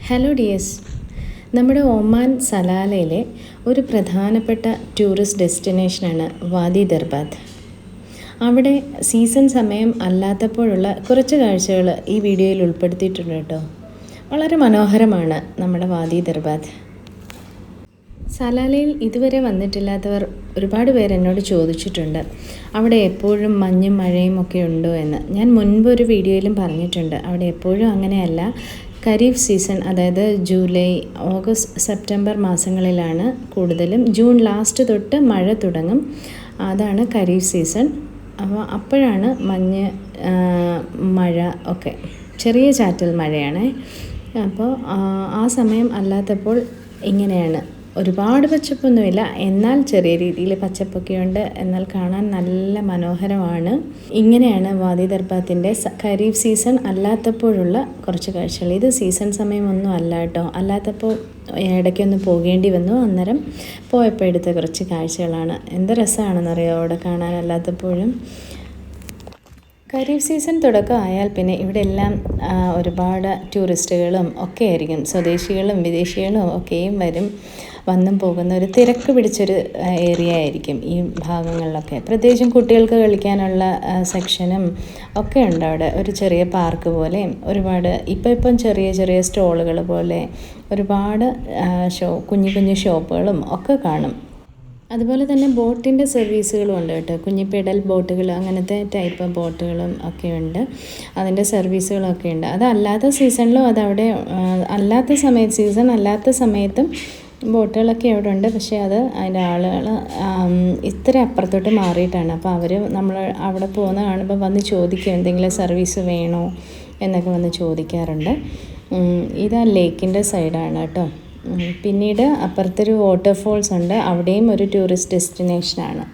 Hello dears, നമ്മുടെ Oman സലാലയിലെ ഒരു പ്രധാനപ്പെട്ട ടൂറിസ്റ്റ് ഡെസ്റ്റിനേഷനാണ് വാദി ദർബാത്ത്. അവിടെ സീസൺ സമയം അല്ലാത്തപ്പോഴുള്ള കുറച്ച് കാഴ്ചകൾ ഈ വീഡിയോയിൽ ഉൾപ്പെടുത്തിയിട്ടുണ്ട് കേട്ടോ. വളരെ മനോഹരമാണ് നമ്മുടെ വാദി ദർബാത്ത്. സലാലയിൽ ഇതുവരെ വന്നിട്ടില്ലാത്തവർ ഒരുപാട് പേര് എന്നോട് ചോദിച്ചിട്ടുണ്ട്, അവിടെ എപ്പോഴും മഞ്ഞും മഴയും ഒക്കെ ഉണ്ടോ എന്ന്. ഞാൻ മുൻപ് ഒരു വീഡിയോയിലും പറഞ്ഞിട്ടുണ്ട്, അവിടെ എപ്പോഴും അങ്ങനെയല്ല. ഖരീഫ് സീസൺ, അതായത് ജൂലൈ, ഓഗസ്റ്റ്, സെപ്റ്റംബർ മാസങ്ങളിലാണ് കൂടുതലും. ജൂൺ ലാസ്റ്റ് തൊട്ട് മഴ തുടങ്ങും, അതാണ് ഖരീഫ് സീസൺ. അപ്പോഴാണ് മഞ്ഞ്, മഴ ഒക്കെ, ചെറിയ ചാറ്റൽ മഴയാണ്. അപ്പോൾ ആ സമയം അല്ലാത്തപ്പോൾ ഇങ്ങനെയാണ്. ഒരുപാട് പച്ചപ്പൊന്നുമില്ല, എന്നാൽ ചെറിയ രീതിയിൽ പച്ചപ്പൊക്കെയുണ്ട്. എന്നാൽ കാണാൻ നല്ല മനോഹരമാണ്. ഇങ്ങനെയാണ് വാദി ദർബാത്തിൻ്റെ ഖരീഫ് സീസൺ അല്ലാത്തപ്പോഴുള്ള കുറച്ച് കാഴ്ചകൾ. ഇത് സീസൺ സമയമൊന്നും അല്ല കേട്ടോ. അല്ലാത്തപ്പോൾ ഇടയ്ക്കൊന്ന് പോകേണ്ടി വന്നു, അന്നേരം പോയപ്പോൾ എടുത്ത കുറച്ച് കാഴ്ചകളാണ്. എന്ത് രസമാണെന്നറിയാമോ അവിടെ കാണാൻ. അല്ലാത്തപ്പോഴും ഖരീഫ് സീസൺ തുടക്കം ആയാൽ പിന്നെ ഇവിടെ എല്ലാം ഒരുപാട് ടൂറിസ്റ്റുകളും ഒക്കെ ആയിരിക്കും. സ്വദേശികളും വിദേശികളും ഒക്കെയും വന്നും പോകുന്ന ഒരു തിരക്ക് പിടിച്ചൊരു ഏരിയ ആയിരിക്കും ഈ ഭാഗങ്ങളിലൊക്കെ. പ്രത്യേകിച്ചും കുട്ടികൾക്ക് കളിക്കാനുള്ള സെക്ഷനും ഒക്കെ ഉണ്ട് അവിടെ. ഒരു ചെറിയ പാർക്ക് പോലെയും ഒരുപാട് ഇപ്പം ചെറിയ ചെറിയ സ്റ്റോളുകൾ പോലെ ഒരുപാട് കുഞ്ഞു കുഞ്ഞു ഷോപ്പുകളും ഒക്കെ കാണും. അതുപോലെ തന്നെ ബോട്ടിൻ്റെ സർവീസുകളും ഉണ്ട് കേട്ടോ. കുഞ്ഞി പെഡൽ ബോട്ടുകൾ, അങ്ങനത്തെ ടൈപ്പ് ബോട്ടുകളും ഒക്കെ ഉണ്ട്. അതിൻ്റെ സർവീസുകളൊക്കെ ഉണ്ട്. അതല്ലാത്ത സീസണിലും അതവിടെ സീസൺ അല്ലാത്ത സമയത്തും ബോട്ടുകളൊക്കെ അവിടെ ഉണ്ട്. പക്ഷേ അതിൻ്റെ ആളുകൾ ഇത്ര അപ്പുറത്തോട്ട് മാറിയിട്ടാണ്. അപ്പോൾ നമ്മൾ അവിടെ പോകുന്ന കാണുമ്പോൾ വന്ന് ചോദിക്കും, എന്തെങ്കിലും സർവീസ് വേണോ എന്നൊക്കെ വന്ന് ചോദിക്കാറുണ്ട്. ഇതാ ലേക്കിൻ്റെ സൈഡാണ് കേട്ടോ. പിന്നീട് അപ്പുറത്തൊരു വാട്ടർഫോൾസ് ഉണ്ട്, അവിടെയും ഒരു ടൂറിസ്റ്റ് ഡെസ്റ്റിനേഷനാണ്.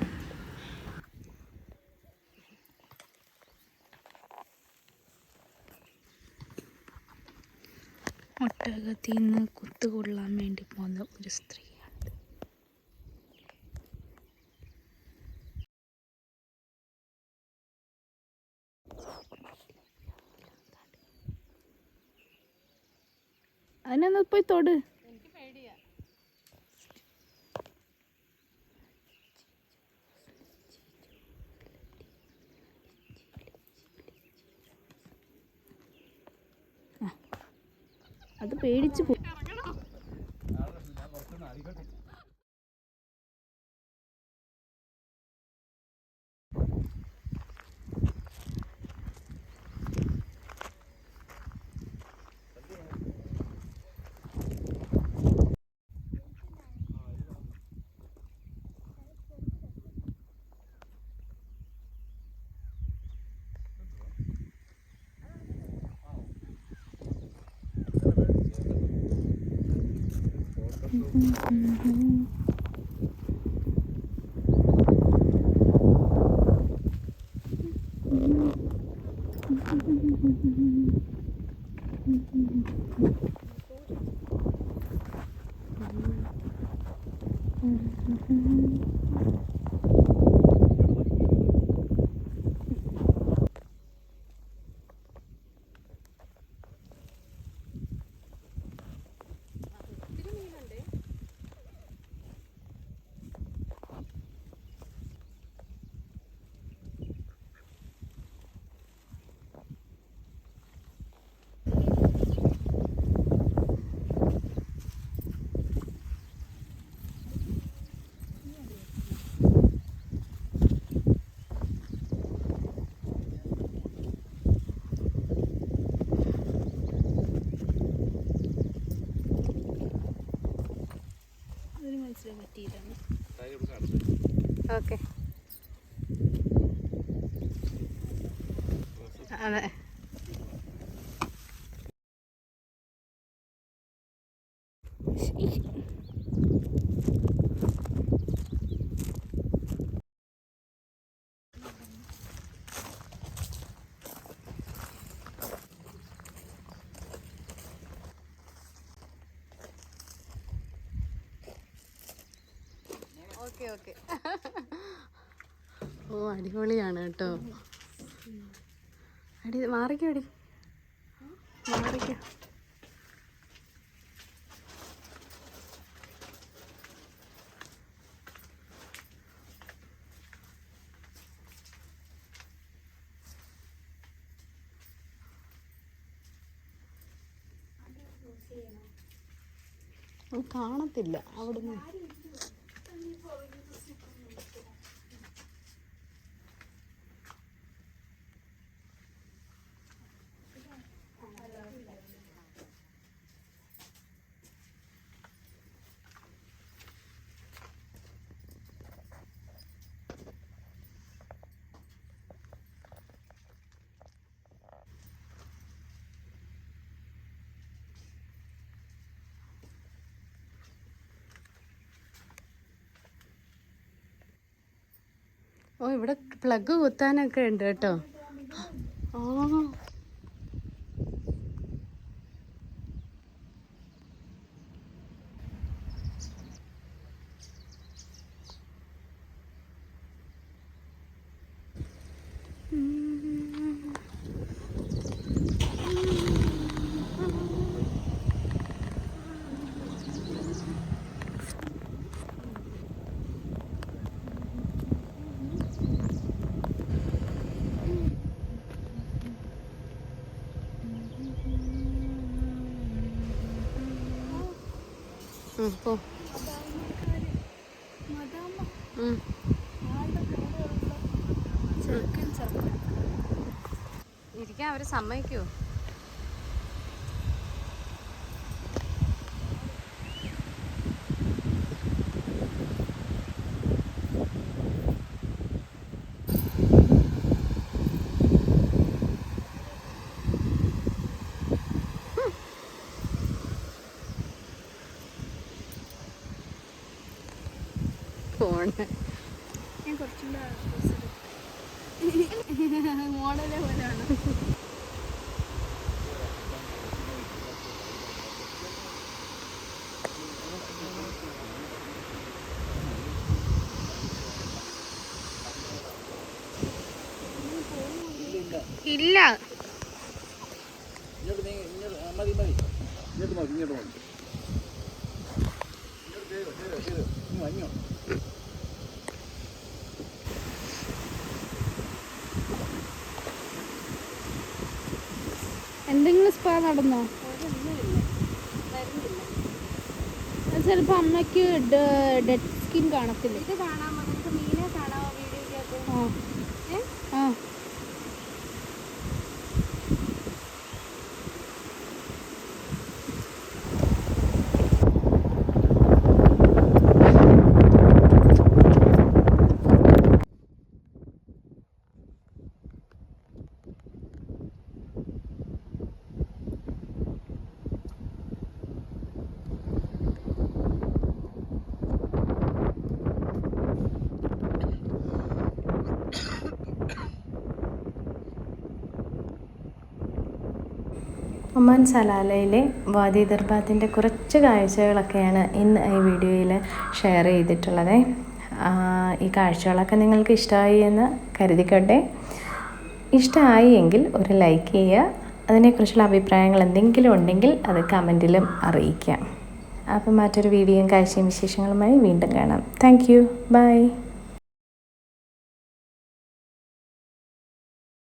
ഒട്ടകത്തിൽ നിന്ന് കുത്തുകൊള്ളാൻ വേണ്ടി പോകുന്ന ഒരു സ്ത്രീയാണ്. അതിനൊന്ന് പോയി തൊട്. അത് പേടിച്ച് പോ. ഓക്കെ, അതെ. ഓക്കെ. ഓ, അടിപൊളിയാണ് കേട്ടോ. മാറിക്കോ. കാണത്തില്ല അവിടുന്ന്. ഓ, ഇവിടെ പ്ലഗ് കുത്താനൊക്കെ ഉണ്ട് കേട്ടോ. ആ, പോ. ഇരിക്കാൻ അവര് സമ്മതിക്കുവോ? ഞാൻ കുറച്ചുകൂടെ മോഡലേ പോലെയാണ്. ഇല്ല, എന്തെങ്കിലും സ്പാ നടന്നോ? ചിലപ്പോ അമ്മയ്ക്ക് ഡെഡ് സ്കിൻ കാണത്തില്ല. ഇത് കാണാമോ? നമുക്ക് മീനെ കാണാമോ വീഡിയോയ്ക്കകത്ത്? ആ, ഒമാൻ സലാലയിലെ വാദി ദർബാത്തിൻ്റെ കുറച്ച് കാഴ്ചകളൊക്കെയാണ് ഇന്ന് ഈ വീഡിയോയിൽ ഷെയർ ചെയ്തിട്ടുള്ളത്. ഈ കാഴ്ചകളൊക്കെ നിങ്ങൾക്ക് ഇഷ്ടമായി എന്ന് കരുതിക്കോട്ടെ. ഇഷ്ടമായി എങ്കിൽ ഒരു ലൈക്ക് ചെയ്യുക. അതിനെക്കുറിച്ചുള്ള അഭിപ്രായങ്ങൾ എന്തെങ്കിലും ഉണ്ടെങ്കിൽ അത് കമൻറ്റിലും അറിയിക്കാം. അപ്പം മറ്റൊരു വീഡിയോയും കാഴ്ചയും വിശേഷങ്ങളുമായി വീണ്ടും കാണാം. Thank you. ബൈ.